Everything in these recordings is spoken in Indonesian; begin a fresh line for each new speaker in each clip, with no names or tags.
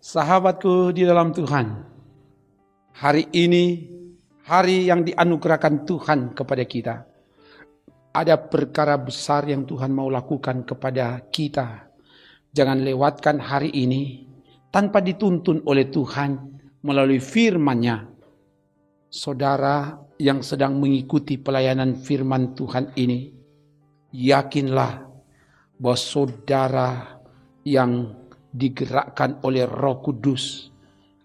Sahabatku di dalam Tuhan, hari ini hari yang dianugerahkan Tuhan kepada kita. Ada perkara besar yang Tuhan mau lakukan kepada kita. Jangan lewatkan hari ini tanpa dituntun oleh Tuhan melalui firman-Nya. Saudara yang sedang mengikuti pelayanan firman Tuhan ini, yakinlah bahwa saudara yang digerakkan oleh Roh Kudus,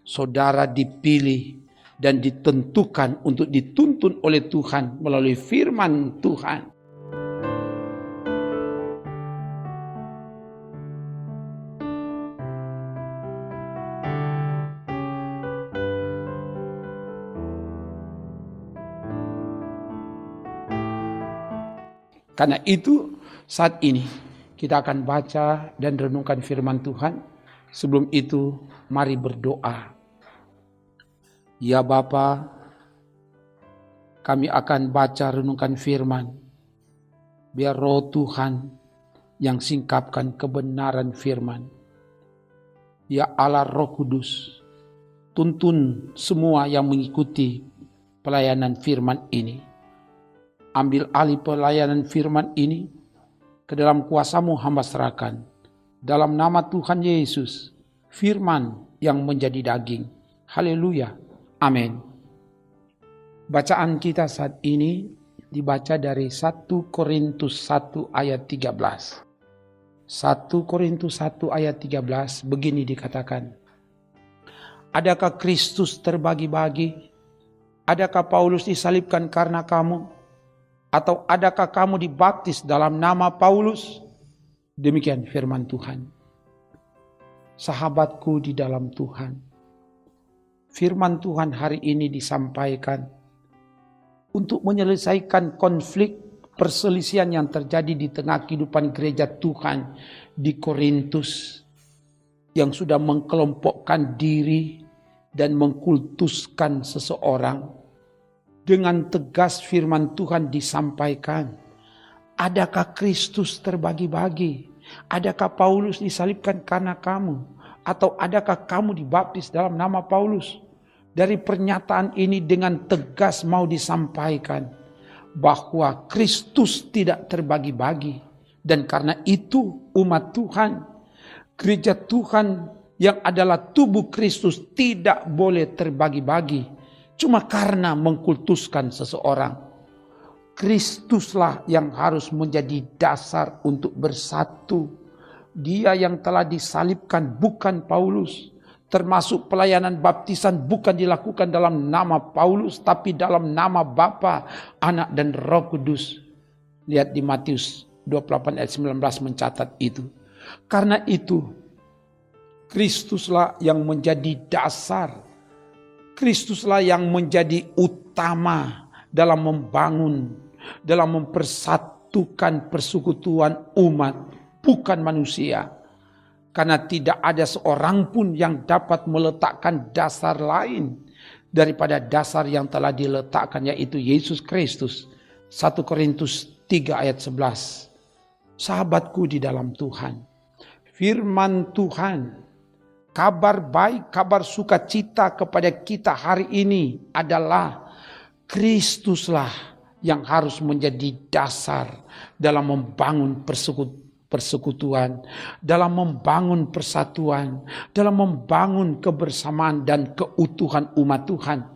saudara dipilih dan ditentukan untuk dituntun oleh Tuhan melalui firman Tuhan. Karena itu saat ini kita akan baca dan renungkan firman Tuhan. Sebelum itu mari berdoa. Ya Bapa, kami akan baca renungkan firman. Biar Roh Tuhan yang singkapkan kebenaran firman. Ya Allah Roh Kudus, tuntun semua yang mengikuti pelayanan firman ini. Ambil alih pelayanan firman ini, ke dalam kuasa-Mu hamba serahkan. Dalam nama Tuhan Yesus, firman yang menjadi daging. Haleluya. Amin. Bacaan kita saat ini dibaca dari 1 Korintus 1 ayat 13. 1 Korintus 1 ayat 13 begini dikatakan. Adakah Kristus terbagi-bagi? Adakah Paulus disalibkan karena kamu? Atau adakah kamu dibaptis dalam nama Paulus? Demikian firman Tuhan. Sahabatku di dalam Tuhan, firman Tuhan hari ini disampaikan untuk menyelesaikan konflik perselisihan yang terjadi di tengah kehidupan gereja Tuhan di Korintus yang sudah mengkelompokkan diri dan mengkultuskan seseorang. Dengan tegas firman Tuhan disampaikan, adakah Kristus terbagi-bagi? Adakah Paulus disalibkan karena kamu? Atau adakah kamu dibaptis dalam nama Paulus? Dari pernyataan ini dengan tegas mau disampaikan bahwa Kristus tidak terbagi-bagi. Dan karena itu umat Tuhan, gereja Tuhan yang adalah tubuh Kristus tidak boleh terbagi-bagi. Cuma karena mengkultuskan seseorang. Kristuslah yang harus menjadi dasar untuk bersatu. Dia yang telah disalibkan bukan Paulus. Termasuk pelayanan baptisan bukan dilakukan dalam nama Paulus, tapi dalam nama Bapa, Anak dan Roh Kudus. Lihat di Matius 28 ayat 19 mencatat itu. Karena itu, Kristuslah yang menjadi dasar. Kristuslah yang menjadi utama dalam membangun, dalam mempersatukan persekutuan umat, bukan manusia. Karena tidak ada seorang pun yang dapat meletakkan dasar lain daripada dasar yang telah diletakkan, yaitu Yesus Kristus. 1 Korintus 3 ayat 11. Sahabatku di dalam Tuhan, firman Tuhan, kabar baik, kabar sukacita kepada kita hari ini adalah Kristuslah yang harus menjadi dasar dalam membangun persekutuan, dalam membangun persatuan, dalam membangun kebersamaan dan keutuhan umat Tuhan,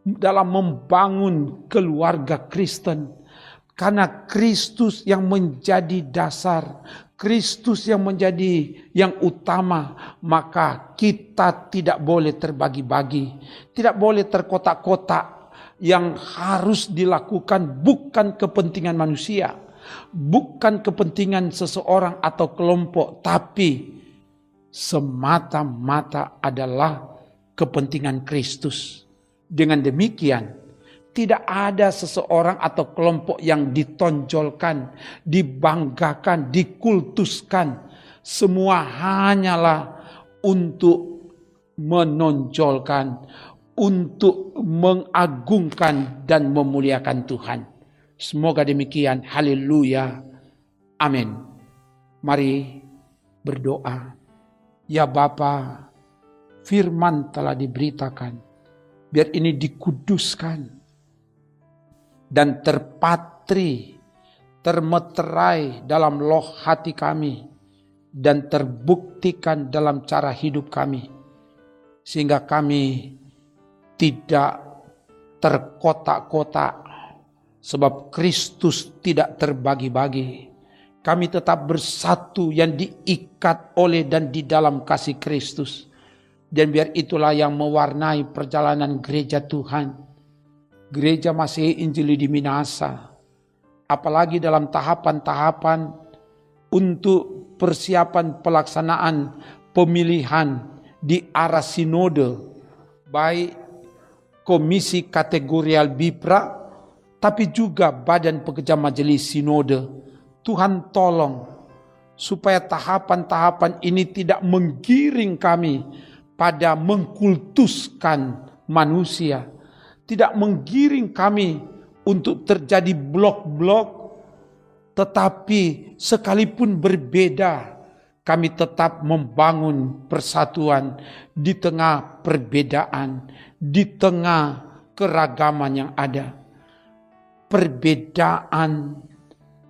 dalam membangun keluarga Kristen. Karena Kristus yang menjadi dasar, Kristus yang menjadi yang utama, maka kita tidak boleh terbagi-bagi, tidak boleh terkotak-kotak. Yang harus dilakukan bukan kepentingan manusia, bukan kepentingan seseorang atau kelompok, tapi semata-mata adalah kepentingan Kristus. Dengan demikian, tidak ada seseorang atau kelompok yang ditonjolkan, dibanggakan, dikultuskan. Semua hanyalah untuk menonjolkan, untuk mengagungkan dan memuliakan Tuhan. Semoga demikian. Haleluya. Amin. Mari berdoa. Ya Bapa, firman telah diberitakan, biar ini dikuduskan dan terpatri, termeterai dalam loh hati kami, dan terbuktikan dalam cara hidup kami, sehingga kami tidak terkotak-kotak, sebab Kristus tidak terbagi-bagi. Kami tetap bersatu yang diikat oleh dan di dalam kasih Kristus. Dan biar itulah yang mewarnai perjalanan gereja Tuhan. Gereja Masihi Injili di Minahasa. Apalagi dalam tahapan-tahapan untuk persiapan pelaksanaan pemilihan di arah sinode. Baik komisi kategorial BIPRA, tapi juga Badan Pekerja Majelis Sinode. Tuhan tolong supaya tahapan-tahapan ini tidak menggiring kami pada mengkultuskan manusia, tidak menggiring kami untuk terjadi blok-blok, tetapi sekalipun berbeda, kami tetap membangun persatuan di tengah perbedaan, di tengah keragaman yang ada. Perbedaan,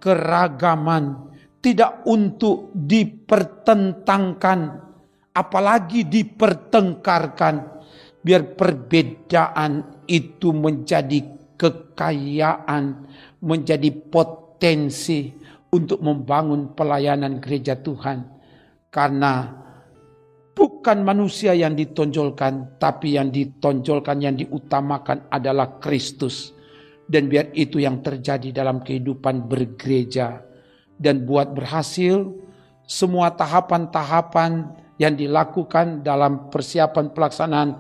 keragaman tidak untuk dipertentangkan, apalagi dipertengkarkan. Biar perbedaan itu menjadi kekayaan, menjadi potensi untuk membangun pelayanan gereja Tuhan. Karena bukan manusia yang ditonjolkan, tapi yang ditonjolkan, yang diutamakan adalah Kristus. Dan biar itu yang terjadi dalam kehidupan bergereja. Dan buat berhasil semua tahapan-tahapan yang dilakukan dalam persiapan pelaksanaan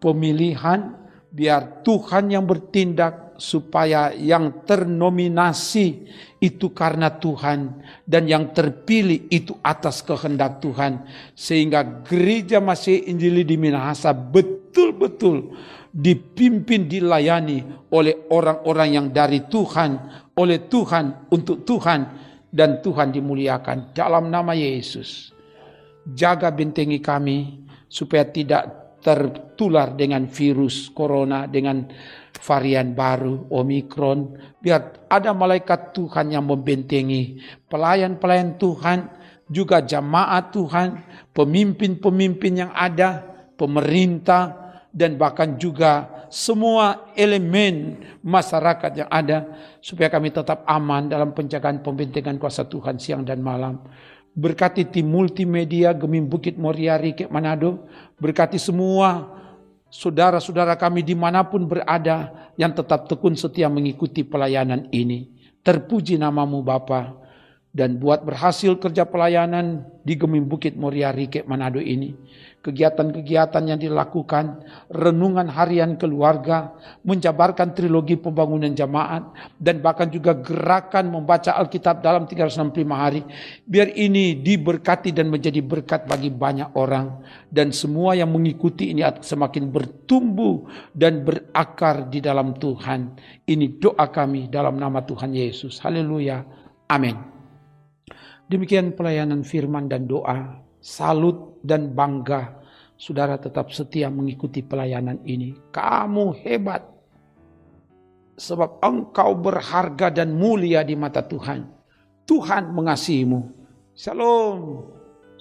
pemilihan, biar Tuhan yang bertindak supaya yang ternominasi itu karena Tuhan dan yang terpilih itu atas kehendak Tuhan. Sehingga gereja Masihi Injili di Minahasa betul-betul dipimpin, dilayani oleh orang-orang yang dari Tuhan, oleh Tuhan, untuk Tuhan, dan Tuhan dimuliakan dalam nama Yesus. Jaga bentengi kami supaya tidak tertular dengan virus corona, dengan varian baru Omikron. Biar ada malaikat Tuhan yang membentengi pelayan-pelayan Tuhan, juga jamaat Tuhan, pemimpin-pemimpin yang ada, pemerintah, dan bahkan juga semua elemen masyarakat yang ada, supaya kami tetap aman dalam penjagaan pembentengan kuasa Tuhan siang dan malam. Berkati tim multimedia Gemim Bukit Moria Rike Manado, berkati semua saudara-saudara kami dimanapun berada yang tetap tekun setia mengikuti pelayanan ini. Terpuji namamu Bapa, dan buat berhasil kerja pelayanan di Gemim Bukit Moria Rike Manado ini. Kegiatan-kegiatan yang dilakukan, renungan harian keluarga, menjabarkan trilogi pembangunan jamaat, dan bahkan juga gerakan membaca Alkitab dalam 365 hari. Biar ini diberkati dan menjadi berkat bagi banyak orang. Dan semua yang mengikuti ini semakin bertumbuh dan berakar di dalam Tuhan. Ini doa kami dalam nama Tuhan Yesus. Haleluya. Amin. Demikian pelayanan firman dan doa. Salut dan bangga, saudara tetap setia mengikuti pelayanan ini. Kamu hebat, sebab engkau berharga dan mulia di mata Tuhan. Tuhan mengasihimu. Shalom,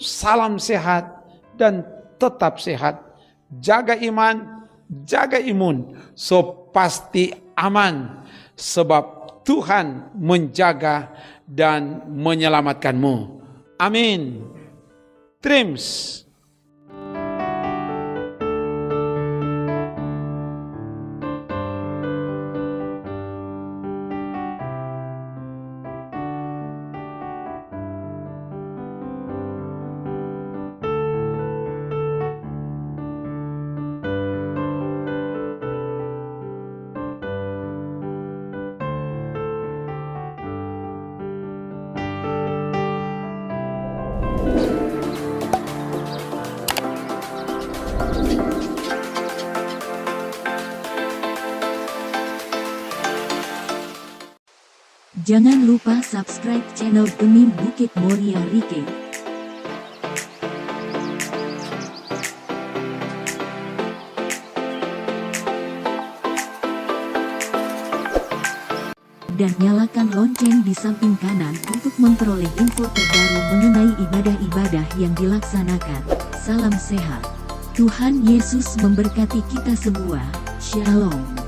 salam sehat dan tetap sehat. Jaga iman, jaga imun, so pasti aman. Sebab Tuhan menjaga dan menyelamatkanmu. Amin. Trims.
Jangan lupa subscribe channel Gemim Bukit Moria Rike. dan nyalakan lonceng di samping kanan untuk memperoleh info terbaru mengenai ibadah-ibadah yang dilaksanakan. Salam sehat. Tuhan Yesus memberkati kita semua. Shalom.